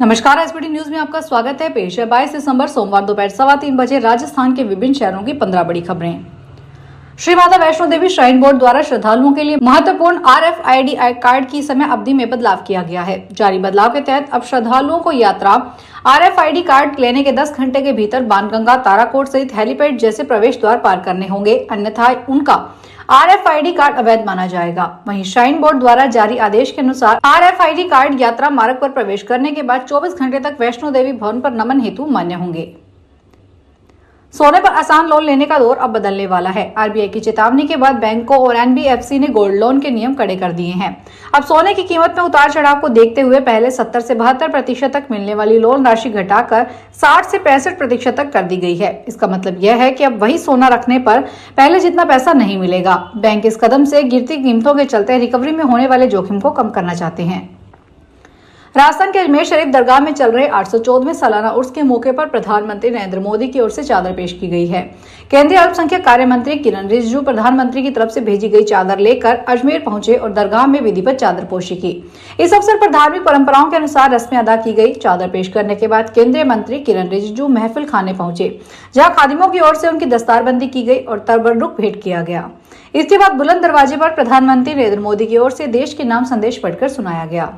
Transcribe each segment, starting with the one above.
नमस्कार, SBT news में आपका स्वागत है। पेश है 22 दिसंबर सोमवार दोपहर 3:15 बजे राजस्थान के विभिन्न शहरों की 15 बड़ी खबरें। श्री माता वैष्णो देवी श्राइन बोर्ड द्वारा श्रद्धालुओं के लिए महत्वपूर्ण RFID कार्ड की समय अवधि में बदलाव किया गया है। जारी बदलाव के तहत अब श्रद्धालुओं को यात्रा RFID कार्ड लेने के 10 घंटे के भीतर बाणगंगा, ताराकोट सहित हेलीपैड जैसे प्रवेश द्वार पार करने होंगे, अन्यथा उनका RFID कार्ड अवैध माना जाएगा। वहीं श्राइन बोर्ड द्वारा जारी आदेश के अनुसार RFID कार्ड यात्रा मार्ग पर प्रवेश करने के बाद 24 घंटे तक वैष्णो देवी भवन पर नमन हेतु मान्य होंगे। सोने पर आसान लोन लेने का दौर अब बदलने वाला है। RBI की चेतावनी के बाद बैंकों और NBFC ने गोल्ड लोन के नियम कड़े कर दिए हैं। अब सोने की कीमत में उतार चढ़ाव को देखते हुए पहले 70 से 72% तक मिलने वाली लोन राशि घटाकर 60 से 65% तक कर दी गई है। इसका मतलब यह है कि अब वही सोना रखने पर पहले जितना पैसा नहीं मिलेगा। बैंक इस कदम से गिरती कीमतों के चलते रिकवरी में होने वाले जोखिम को कम करना चाहते हैं। राजस्थान के अजमेर शरीफ दरगाह में चल रहे 814वें सालाना उर्स के मौके पर प्रधानमंत्री नरेंद्र मोदी की ओर से चादर पेश की गई है। केंद्रीय अल्पसंख्यक कार्य मंत्री किरण रिजिजू प्रधानमंत्री की तरफ से भेजी गई चादर लेकर अजमेर पहुंचे और दरगाह में विधिवत चादर पोशी की। इस अवसर पर धार्मिक परंपराओं के अनुसार रस्में अदा की गई। चादर पेश करने के बाद केंद्रीय मंत्री किरण रिजिजू महफिल खाने पहुंचे, जहाँ खादिमों की ओर से उनकी दस्तारबंदी की गई और तबरुक भेंट किया गया। इसके बाद बुलंद दरवाजे पर प्रधानमंत्री नरेंद्र मोदी की ओर से देश के नाम संदेश पढ़कर सुनाया गया।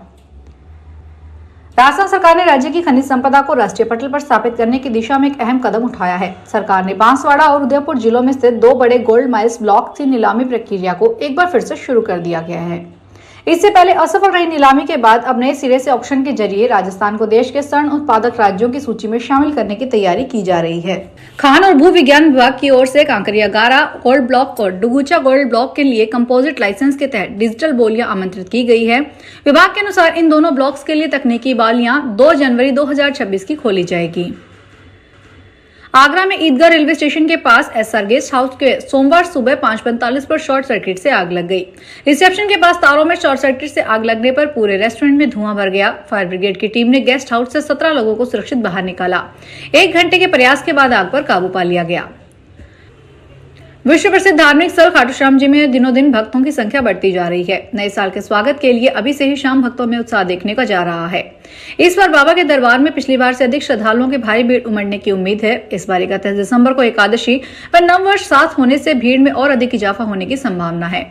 राजस्थान सरकार ने राज्य की खनिज संपदा को राष्ट्रीय पटल पर स्थापित करने की दिशा में एक अहम कदम उठाया है। सरकार ने बांसवाड़ा और उदयपुर जिलों में स्थित 2 बड़े गोल्ड माइल्स ब्लॉक की नीलामी प्रक्रिया को एक बार फिर से शुरू कर दिया गया है। इससे पहले असफल रही नीलामी के बाद अब नए सिरे से ऑक्शन के जरिए राजस्थान को देश के स्वर्ण उत्पादक राज्यों की सूची में शामिल करने की तैयारी की जा रही है। खान और भू विज्ञान विभाग की ओर से कांकरिया गारा गोल्ड ब्लॉक और डुगुचा गोल्ड ब्लॉक के लिए कंपोजिट लाइसेंस के तहत डिजिटल बोलियां आमंत्रित की गई है। विभाग के अनुसार इन दोनों ब्लॉक्स के लिए तकनीकी बालियां 2 जनवरी 2026 की खोली जाएगी। आगरा में ईदगाह रेलवे स्टेशन के पास SR गेस्ट हाउस के सोमवार सुबह 5:45 पर शॉर्ट सर्किट से आग लग गई। रिसेप्शन के पास तारों में शॉर्ट सर्किट से आग लगने पर पूरे रेस्टोरेंट में धुआं भर गया। फायर ब्रिगेड की टीम ने गेस्ट हाउस से 17 लोगों को सुरक्षित बाहर निकाला। 1 घंटे के प्रयास के बाद आग पर काबू पा लिया गया। विश्व प्रसिद्ध धार्मिक स्थल खाटू श्याम जी में दिनों दिन भक्तों की संख्या बढ़ती जा रही है। नए साल के स्वागत के लिए अभी से ही शाम भक्तों में उत्साह देखने का जा रहा है। इस बार बाबा के दरबार में पिछली बार से अधिक श्रद्धालुओं की भारी भीड़ उमड़ने की उम्मीद है। इस बार 31 दिसंबर को एकादशी व नववर्ष साथ होने से भीड़ में और अधिक इजाफा होने की संभावना है।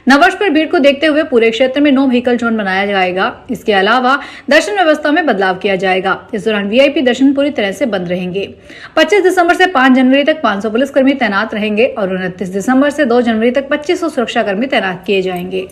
नववर्ष पर भीड़ को देखते हुए पूरे क्षेत्र में नो व्हीकल जोन बनाया जाएगा। इसके अलावा दर्शन व्यवस्था में बदलाव किया जाएगा। इस दौरान VIP दर्शन पूरी तरह से बंद रहेंगे। 25 दिसंबर से 5 जनवरी तक 500 पुलिसकर्मी तैनात रहेंगे और 29 दिसंबर से 2 जनवरी तक 2500 सुरक्षाकर्मी तैनात किए जाएंगे।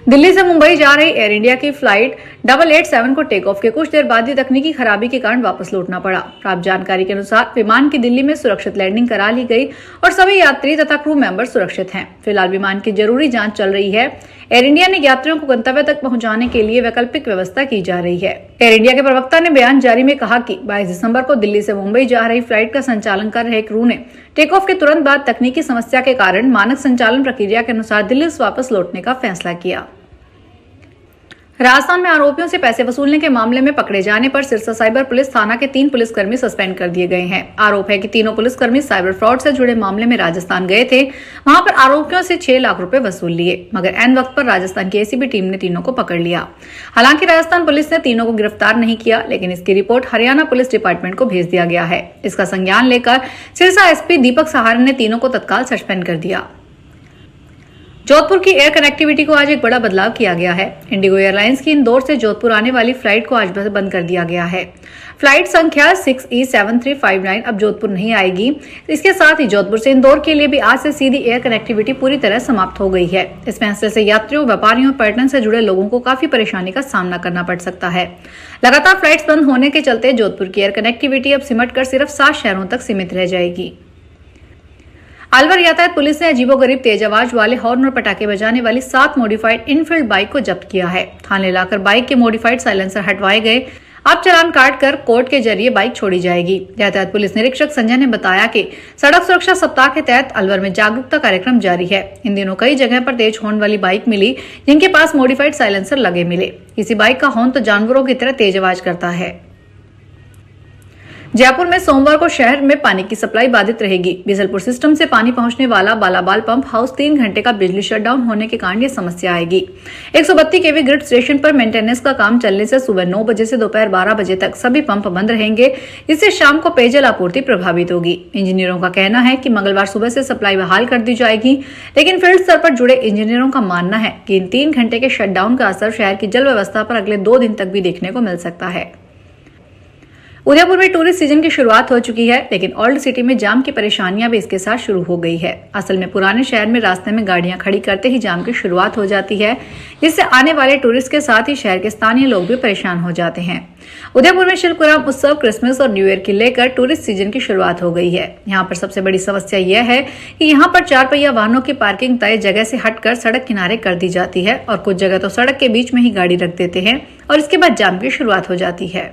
दिल्ली से मुंबई जा रही एयर इंडिया की फ्लाइट 887 को टेक ऑफ के कुछ देर बाद ही तकनीकी खराबी के कारण वापस लौटना पड़ा। प्राप्त जानकारी के अनुसार विमान की दिल्ली में सुरक्षित लैंडिंग करा ली गई और सभी यात्री तथा क्रू मेंबर सुरक्षित हैं। फिलहाल विमान की जरूरी जांच चल रही है। एयर इंडिया ने यात्रियों को गंतव्य तक पहुंचाने के लिए वैकल्पिक व्यवस्था की जा रही है। एयर इंडिया के प्रवक्ता ने बयान जारी में कहा कि 22 दिसंबर को दिल्ली से मुंबई जा रही फ्लाइट का संचालन कर रहे क्रू ने टेक ऑफ के तुरंत बाद तकनीकी समस्या के कारण मानक संचालन प्रक्रिया के अनुसार दिल्ली से वापस लौटने का फैसला किया। राजस्थान में आरोपियों से पैसे वसूलने के मामले में पकड़े जाने पर सिरसा साइबर पुलिस थाना के 3 पुलिसकर्मी सस्पेंड कर दिए गए हैं। आरोप है कि तीनों पुलिसकर्मी साइबर फ्रॉड से जुड़े मामले में राजस्थान गए थे। वहां पर आरोपियों से 6 लाख रुपए वसूल लिए, मगर एन वक्त पर राजस्थान की ACB टीम ने तीनों को पकड़ लिया। हालांकि राजस्थान पुलिस ने तीनों को गिरफ्तार नहीं किया, लेकिन इसकी रिपोर्ट हरियाणा पुलिस डिपार्टमेंट को भेज दिया गया है। इसका संज्ञान लेकर सिरसा SP दीपक सहारण ने तीनों को तत्काल सस्पेंड कर दिया। जोधपुर की एयर कनेक्टिविटी को आज एक बड़ा बदलाव किया गया है। इंडिगो एयरलाइंस की इंदौर से जोधपुर आने वाली फ्लाइट को आज बंद कर दिया गया है। फ्लाइट संख्या 6E7359 अब जोधपुर नहीं आएगी। इसके साथ ही जोधपुर से इंदौर के लिए भी आज से सीधी एयर कनेक्टिविटी पूरी तरह समाप्त हो गई है। इस फैसले से यात्रियों, व्यापारियों और पर्यटन से जुड़े लोगों को काफी परेशानी का सामना करना पड़ सकता है। लगातार फ्लाइट्स बंद होने के चलते जोधपुर की एयर कनेक्टिविटी अब सिमटकर सिर्फ 7 शहरों तक सीमित रह जाएगी। अलवर यातायात पुलिस ने अजीबोगरीब तेज आवाज वाले हॉर्न और पटाखे बजाने वाली 7 मॉडिफाइड इनफील्ड बाइक को जब्त किया है। थाने लाकर बाइक के मॉडिफाइड साइलेंसर हटवाए गए। अब चालान काट कर कोर्ट के जरिए बाइक छोड़ी जाएगी। यातायात पुलिस निरीक्षक संजय ने बताया कि सड़क सुरक्षा सप्ताह के तहत अलवर में जागरूकता कार्यक्रम जारी है। इन दिनों कई जगह पर तेज हॉर्न वाली बाइक मिली, जिनके पास मॉडिफाइड साइलेंसर लगे मिले। किसी बाइक का हॉर्न तो जानवरों की तरह तेज आवाज करता है। जयपुर में सोमवार को शहर में पानी की सप्लाई बाधित रहेगी। बीसलपुर सिस्टम से पानी पहुंचने वाला बालाबाल पंप हाउस 3 घंटे का बिजली शटडाउन होने के कारण ये समस्या आएगी। 132 केवी ग्रिड स्टेशन पर मेंटेनेंस का काम चलने से सुबह 9 बजे से दोपहर 12 बजे तक सभी पंप बंद रहेंगे, जिससे शाम को पेयजल आपूर्ति प्रभावित होगी। इंजीनियरों का कहना है कि मंगलवार सुबह से सप्लाई बहाल कर दी जाएगी, लेकिन फील्ड स्तर पर जुड़े इंजीनियरों का मानना है कि इन 3 घंटे के शटडाउन का असर शहर की जल व्यवस्था पर अगले 2 दिन तक भी देखने को मिल सकता है। उदयपुर में टूरिस्ट सीजन की शुरुआत हो चुकी है, लेकिन ओल्ड सिटी में जाम की परेशानियां भी इसके साथ शुरू हो गई है। असल में पुराने शहर में रास्ते में गाड़ियां खड़ी करते ही जाम की शुरुआत हो जाती है, जिससे आने वाले टूरिस्ट के साथ ही शहर के स्थानीय लोग भी परेशान हो जाते हैं। उदयपुर में शिल्पग्राम उत्सव, क्रिसमस और न्यू ईयर की लेकर टूरिस्ट सीजन की शुरुआत हो गई है। यहाँ पर सबसे बड़ी समस्या यह है कि यहाँ पर 4 पहिया वाहनों की पार्किंग तय जगह से हटकर सड़क किनारे कर दी जाती है और कुछ जगह तो सड़क के बीच में ही गाड़ी रख देते हैं और इसके बाद जाम की शुरुआत हो जाती है।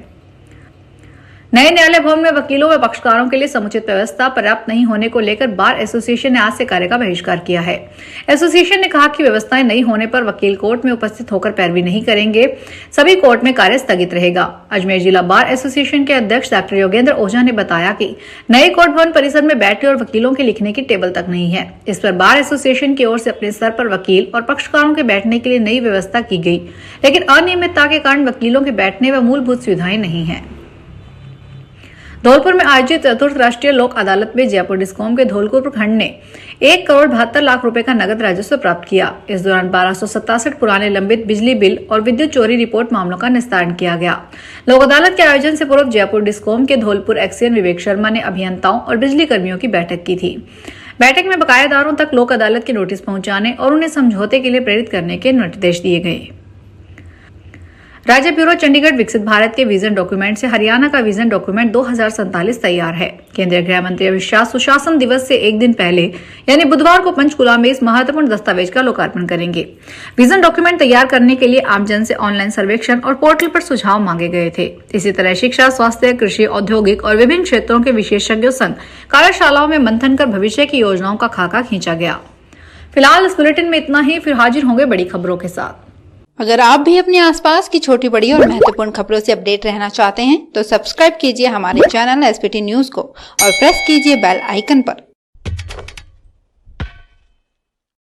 नए न्यायालय भवन में वकीलों व पक्षकारों के लिए समुचित व्यवस्था पर्याप्त नहीं होने को लेकर बार एसोसिएशन ने आज से कार्य का बहिष्कार किया है। एसोसिएशन ने कहा कि व्यवस्थाएं नहीं होने पर वकील कोर्ट में उपस्थित होकर पैरवी नहीं करेंगे, सभी कोर्ट में कार्य स्थगित रहेगा। अजमेर जिला बार एसोसिएशन के अध्यक्ष डॉक्टर योगेंद्र ओझा ने बताया कि नए कोर्ट भवन परिसर में बैठे और वकीलों के लिखने की टेबल तक नहीं है। इस पर बार एसोसिएशन की ओर से अपने स्तर पर वकील और पक्षकारों के बैठने के लिए नई व्यवस्था की गई, लेकिन अनियमितता के कारण वकीलों के बैठने व मूलभूत सुविधाएं नहीं है। धौलपुर में आयोजित चतुर्थ राष्ट्रीय लोक अदालत में जयपुर डिस्कॉम के धौलपुर प्रखंड ने 1,72,00,000 रुपए का नगद राजस्व प्राप्त किया। इस दौरान 1267 पुराने लंबित बिजली बिल और विद्युत चोरी रिपोर्ट मामलों का निस्तारण किया गया। लोक अदालत के आयोजन से पूर्व जयपुर डिस्कॉम के धौलपुर एक्सीएन विवेक शर्मा ने अभियंताओं और बिजली कर्मियों की बैठक की थी। बैठक में बकायादारों तक लोक अदालत के नोटिस पहुंचाने और उन्हें समझौते के लिए प्रेरित करने के निर्देश दिए गए। राज्य ब्यूरो चंडीगढ़ विकसित भारत के विजन डॉक्यूमेंट से हरियाणा का विजन डॉक्यूमेंट 2047 तैयार है। केंद्रीय गृह मंत्री अमित शाह सुशासन दिवस से एक दिन पहले यानी बुधवार को पंचकुला में इस महत्वपूर्ण दस्तावेज का लोकार्पण करेंगे। विजन डॉक्यूमेंट तैयार करने के लिए आमजन से ऑनलाइन सर्वेक्षण और पोर्टल पर सुझाव मांगे गए थे। इसी तरह शिक्षा, स्वास्थ्य, कृषि, औद्योगिक और विभिन्न क्षेत्रों के विशेषज्ञों संग कार्यशालाओं में मंथन कर भविष्य की योजनाओं का खाका खींचा गया। फिलहाल इस बुलेटिन में इतना ही, फिर हाजिर होंगे बड़ी खबरों के साथ। अगर आप भी अपने आसपास की छोटी बड़ी और महत्वपूर्ण खबरों से अपडेट रहना चाहते हैं तो सब्सक्राइब कीजिए हमारे चैनल एसपीटी न्यूज को और प्रेस कीजिए बेल आइकन पर।